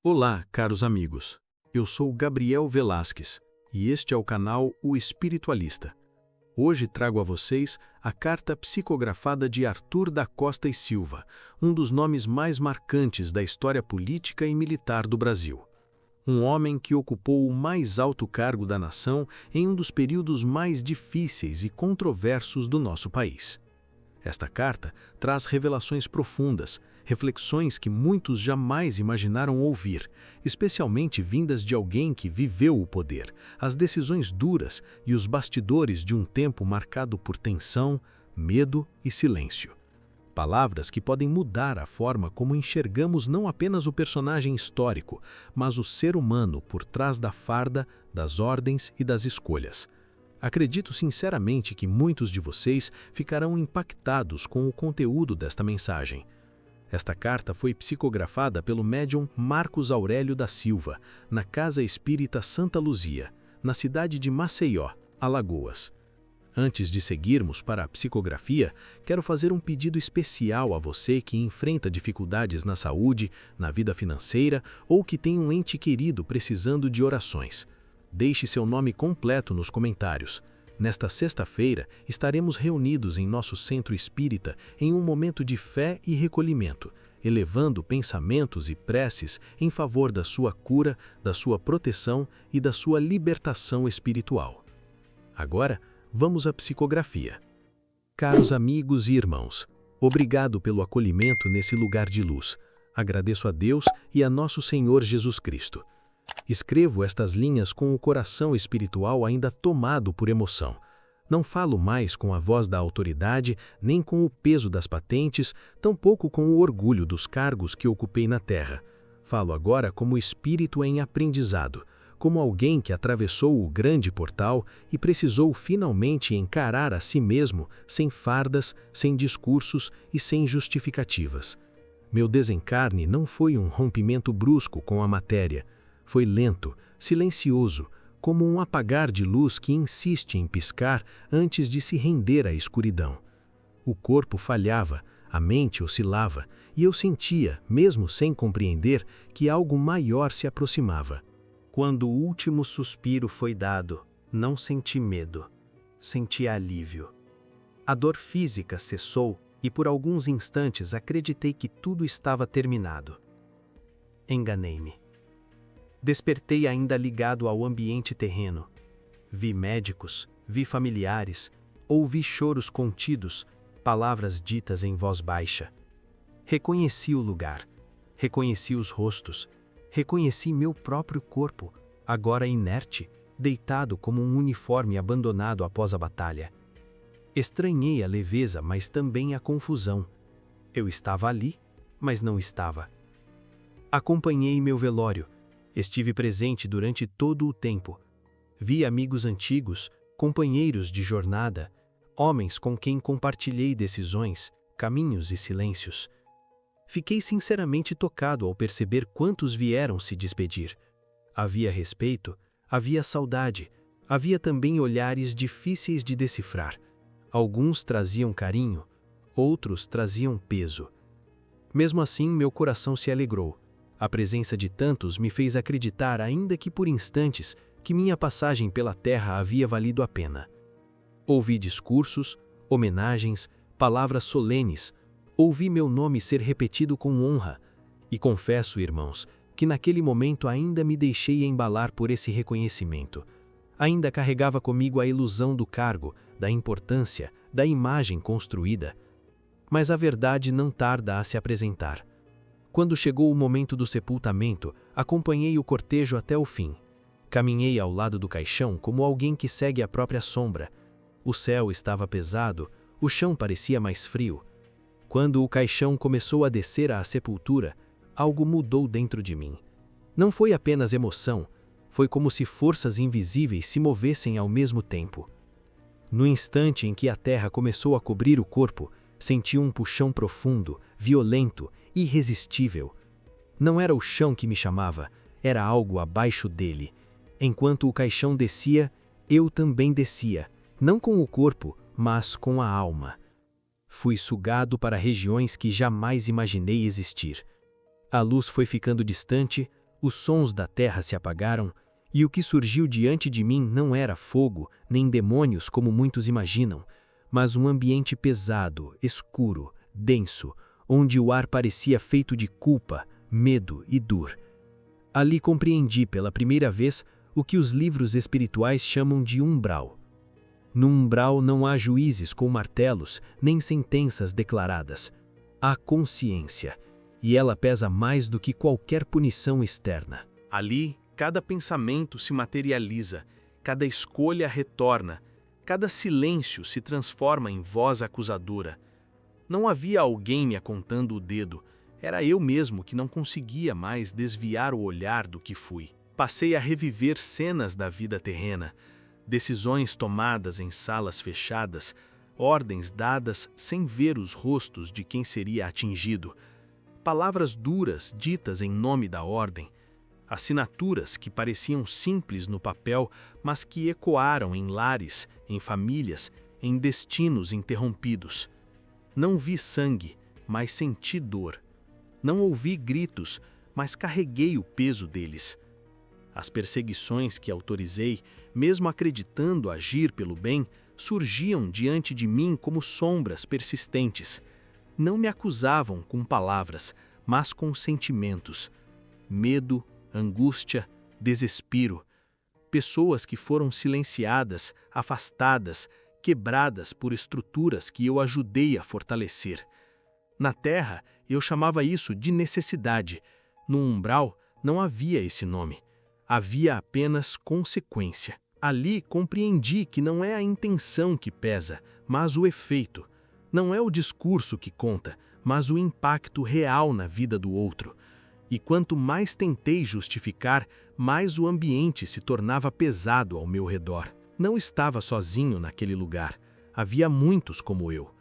Olá, caros amigos. Eu sou Gabriel Velasquez e este é o canal O Espiritualista. Hoje trago a vocês a carta psicografada de Arthur da Costa e Silva, um dos nomes mais marcantes da história política e militar do Brasil. Um homem que ocupou o mais alto cargo da nação em um dos períodos mais difíceis e controversos do nosso país. Esta carta traz revelações profundas, reflexões que muitos jamais imaginaram ouvir, especialmente vindas de alguém que viveu o poder, as decisões duras e os bastidores de um tempo marcado por tensão, medo e silêncio. Palavras que podem mudar a forma como enxergamos não apenas o personagem histórico, mas o ser humano por trás da farda, das ordens e das escolhas. Acredito sinceramente que muitos de vocês ficarão impactados com o conteúdo desta mensagem. Esta carta foi psicografada pelo médium Marcos Aurélio da Silva, na Casa Espírita Santa Luzia, na cidade de Maceió, Alagoas. Antes de seguirmos para a psicografia, quero fazer um pedido especial a você que enfrenta dificuldades na saúde, na vida financeira ou que tem um ente querido precisando de orações. Deixe seu nome completo nos comentários. Nesta sexta-feira, estaremos reunidos em nosso centro espírita em um momento de fé e recolhimento, elevando pensamentos e preces em favor da sua cura, da sua proteção e da sua libertação espiritual. Agora, vamos à psicografia. Caros amigos e irmãos, obrigado pelo acolhimento nesse lugar de luz. Agradeço a Deus e a nosso Senhor Jesus Cristo. Escrevo estas linhas com o coração espiritual ainda tomado por emoção. Não falo mais com a voz da autoridade, nem com o peso das patentes, tampouco com o orgulho dos cargos que ocupei na terra. Falo agora como espírito em aprendizado, como alguém que atravessou o grande portal e precisou finalmente encarar a si mesmo, sem fardas, sem discursos e sem justificativas. Meu desencarne não foi um rompimento brusco com a matéria. Foi lento, silencioso, como um apagar de luz que insiste em piscar antes de se render à escuridão. O corpo falhava, a mente oscilava, e eu sentia, mesmo sem compreender, que algo maior se aproximava. Quando o último suspiro foi dado, não senti medo, senti alívio. A dor física cessou e por alguns instantes acreditei que tudo estava terminado. Enganei-me. Despertei ainda ligado ao ambiente terreno. Vi médicos, vi familiares, ouvi choros contidos, palavras ditas em voz baixa. Reconheci o lugar, reconheci os rostos, reconheci meu próprio corpo, agora inerte, deitado como um uniforme abandonado após a batalha. Estranhei a leveza, mas também a confusão. Eu estava ali, mas não estava. Acompanhei meu velório. Estive presente durante todo o tempo. Vi amigos antigos, companheiros de jornada, homens com quem compartilhei decisões, caminhos e silêncios. Fiquei sinceramente tocado ao perceber quantos vieram se despedir. Havia respeito, havia saudade, havia também olhares difíceis de decifrar. Alguns traziam carinho, outros traziam peso. Mesmo assim, meu coração se alegrou. A presença de tantos me fez acreditar, ainda que por instantes, que minha passagem pela terra havia valido a pena. Ouvi discursos, homenagens, palavras solenes, ouvi meu nome ser repetido com honra, e confesso, irmãos, que naquele momento ainda me deixei embalar por esse reconhecimento. Ainda carregava comigo a ilusão do cargo, da importância, da imagem construída. Mas a verdade não tarda a se apresentar. Quando chegou o momento do sepultamento, acompanhei o cortejo até o fim. Caminhei ao lado do caixão como alguém que segue a própria sombra. O céu estava pesado, o chão parecia mais frio. Quando o caixão começou a descer à sepultura, algo mudou dentro de mim. Não foi apenas emoção, foi como se forças invisíveis se movessem ao mesmo tempo. No instante em que a terra começou a cobrir o corpo, senti um puxão profundo, violento, irresistível. Não era o chão que me chamava, era algo abaixo dele. Enquanto o caixão descia, eu também descia, não com o corpo, mas com a alma. Fui sugado para regiões que jamais imaginei existir. A luz foi ficando distante, Os sons da terra se apagaram, e o que surgiu diante de mim não era fogo, nem demônios como muitos imaginam, mas um ambiente pesado, escuro, denso, onde o ar parecia feito de culpa, medo e dor. Ali compreendi pela primeira vez o que os livros espirituais chamam de umbral. No umbral não há juízes com martelos, nem sentenças declaradas. Há consciência, e ela pesa mais do que qualquer punição externa. Ali, cada pensamento se materializa, cada escolha retorna, cada silêncio se transforma em voz acusadora. Não havia alguém me apontando o dedo, era eu mesmo que não conseguia mais desviar o olhar do que fui. Passei a reviver cenas da vida terrena, decisões tomadas em salas fechadas, ordens dadas sem ver os rostos de quem seria atingido, palavras duras ditas em nome da ordem, assinaturas que pareciam simples no papel, mas que ecoaram em lares, em famílias, em destinos interrompidos. Não vi sangue, mas senti dor. Não ouvi gritos, mas carreguei o peso deles. As perseguições que autorizei, mesmo acreditando agir pelo bem, surgiam diante de mim como sombras persistentes. Não me acusavam com palavras, mas com sentimentos. Medo, angústia, desespero. Pessoas que foram silenciadas, afastadas, quebradas por estruturas que eu ajudei a fortalecer. Na Terra, eu chamava isso de necessidade. No umbral, não havia esse nome. Havia apenas consequência. Ali compreendi que não é a intenção que pesa, mas o efeito. Não é o discurso que conta, mas o impacto real na vida do outro. E quanto mais tentei justificar, mais o ambiente se tornava pesado ao meu redor. Não estava sozinho naquele lugar. Havia muitos como eu.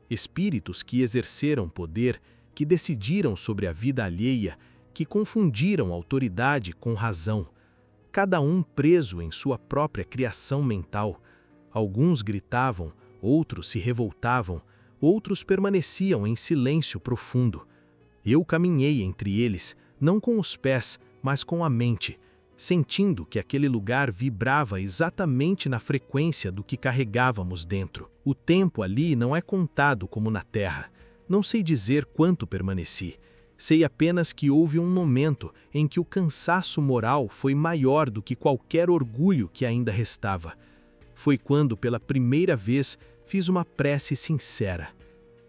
Espíritos que exerceram poder, que decidiram sobre a vida alheia, que confundiram autoridade com razão. Cada um preso em sua própria criação mental. Alguns gritavam, outros se revoltavam, outros permaneciam em silêncio profundo. Eu caminhei entre eles, não com os pés, mas com a mente, sentindo que aquele lugar vibrava exatamente na frequência do que carregávamos dentro. O tempo ali não é contado como na Terra. Não sei dizer quanto permaneci. Sei apenas que houve um momento em que o cansaço moral foi maior do que qualquer orgulho que ainda restava. Foi quando, pela primeira vez, fiz uma prece sincera.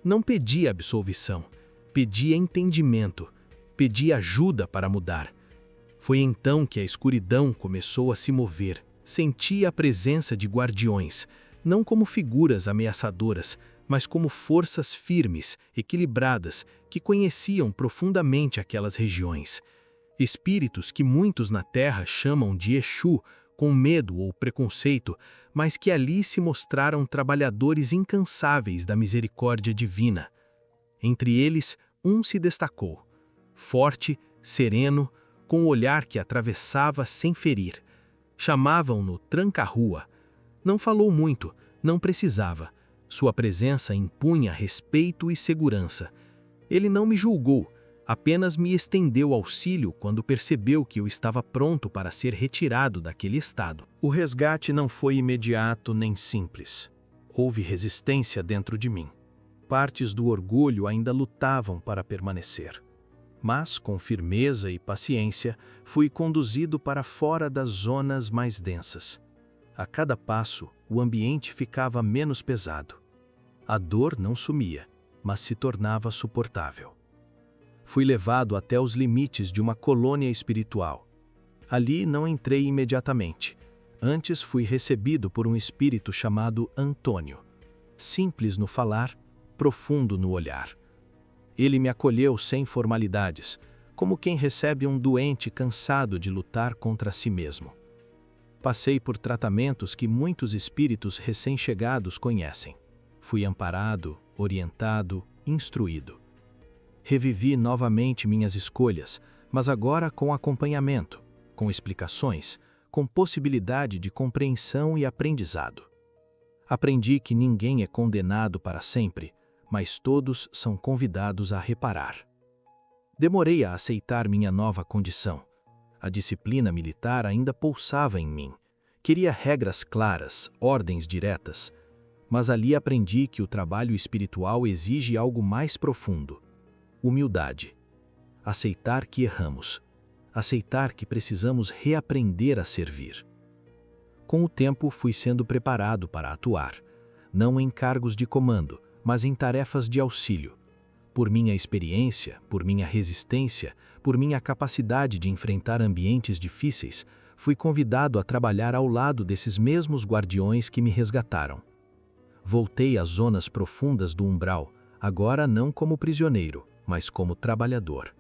Não pedi absolvição, pedi entendimento, pedi ajuda para mudar. Foi então que a escuridão começou a se mover. Senti a presença de guardiões, não como figuras ameaçadoras, mas como forças firmes, equilibradas, que conheciam profundamente aquelas regiões. Espíritos que muitos na Terra chamam de Exu, com medo ou preconceito, mas que ali se mostraram trabalhadores incansáveis da misericórdia divina. Entre eles, um se destacou, forte, sereno, com o olhar que atravessava sem ferir. Chamavam-no Tranca-Rua. Não falou muito, não precisava. Sua presença impunha respeito e segurança. Ele não me julgou, apenas me estendeu auxílio quando percebeu que eu estava pronto para ser retirado daquele estado. O resgate não foi imediato nem simples. Houve resistência dentro de mim. Partes do orgulho ainda lutavam para permanecer. Mas, com firmeza e paciência, fui conduzido para fora das zonas mais densas. A cada passo, o ambiente ficava menos pesado. A dor não sumia, mas se tornava suportável. Fui levado até os limites de uma colônia espiritual. Ali não entrei imediatamente. Antes fui recebido por um espírito chamado Antônio. Simples no falar, profundo no olhar. Ele me acolheu sem formalidades, como quem recebe um doente cansado de lutar contra si mesmo. Passei por tratamentos que muitos espíritos recém-chegados conhecem. Fui amparado, orientado, instruído. Revivi novamente minhas escolhas, mas agora com acompanhamento, com explicações, com possibilidade de compreensão e aprendizado. Aprendi que ninguém é condenado para sempre, mas todos são convidados a reparar. Demorei a aceitar minha nova condição. A disciplina militar ainda pulsava em mim. Queria regras claras, ordens diretas. Mas ali aprendi que o trabalho espiritual exige algo mais profundo: humildade. Aceitar que erramos. Aceitar que precisamos reaprender a servir. Com o tempo, fui sendo preparado para atuar, não em cargos de comando, mas em tarefas de auxílio. Por minha experiência, por minha resistência, por minha capacidade de enfrentar ambientes difíceis, fui convidado a trabalhar ao lado desses mesmos guardiões que me resgataram. Voltei às zonas profundas do umbral, agora não como prisioneiro, mas como trabalhador.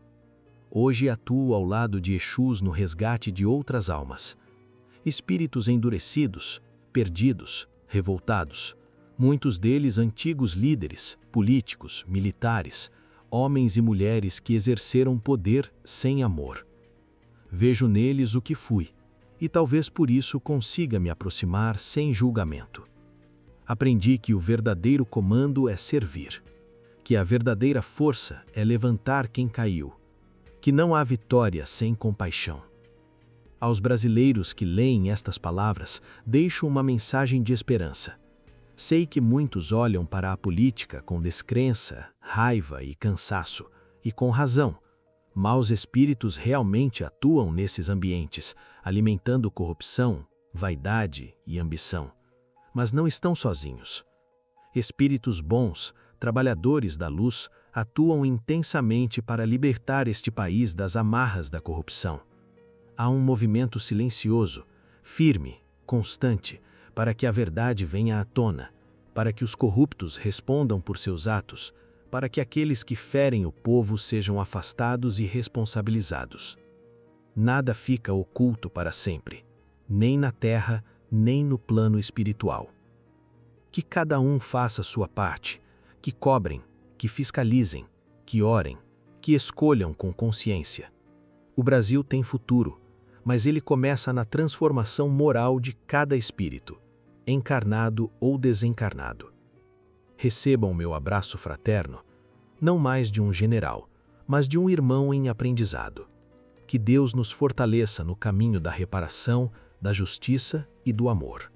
Hoje atuo ao lado de Exus no resgate de outras almas. Espíritos endurecidos, perdidos, revoltados. Muitos deles antigos líderes, políticos, militares, homens e mulheres que exerceram poder sem amor. Vejo neles o que fui, e talvez por isso consiga me aproximar sem julgamento. Aprendi que o verdadeiro comando é servir, que a verdadeira força é levantar quem caiu, que não há vitória sem compaixão. Aos brasileiros que leem estas palavras, deixo uma mensagem de esperança. Sei que muitos olham para a política com descrença, raiva e cansaço, e com razão. Maus espíritos realmente atuam nesses ambientes, alimentando corrupção, vaidade e ambição. Mas não estão sozinhos. Espíritos bons, trabalhadores da luz, atuam intensamente para libertar este país das amarras da corrupção. Há um movimento silencioso, firme, constante, para que a verdade venha à tona, para que os corruptos respondam por seus atos, para que aqueles que ferem o povo sejam afastados e responsabilizados. Nada fica oculto para sempre, nem na terra, nem no plano espiritual. Que cada um faça sua parte, que cobrem, que fiscalizem, que orem, que escolham com consciência. O Brasil tem futuro, mas ele começa na transformação moral de cada espírito, encarnado ou desencarnado. Recebam meu abraço fraterno, não mais de um general, mas de um irmão em aprendizado. Que Deus nos fortaleça no caminho da reparação, da justiça e do amor.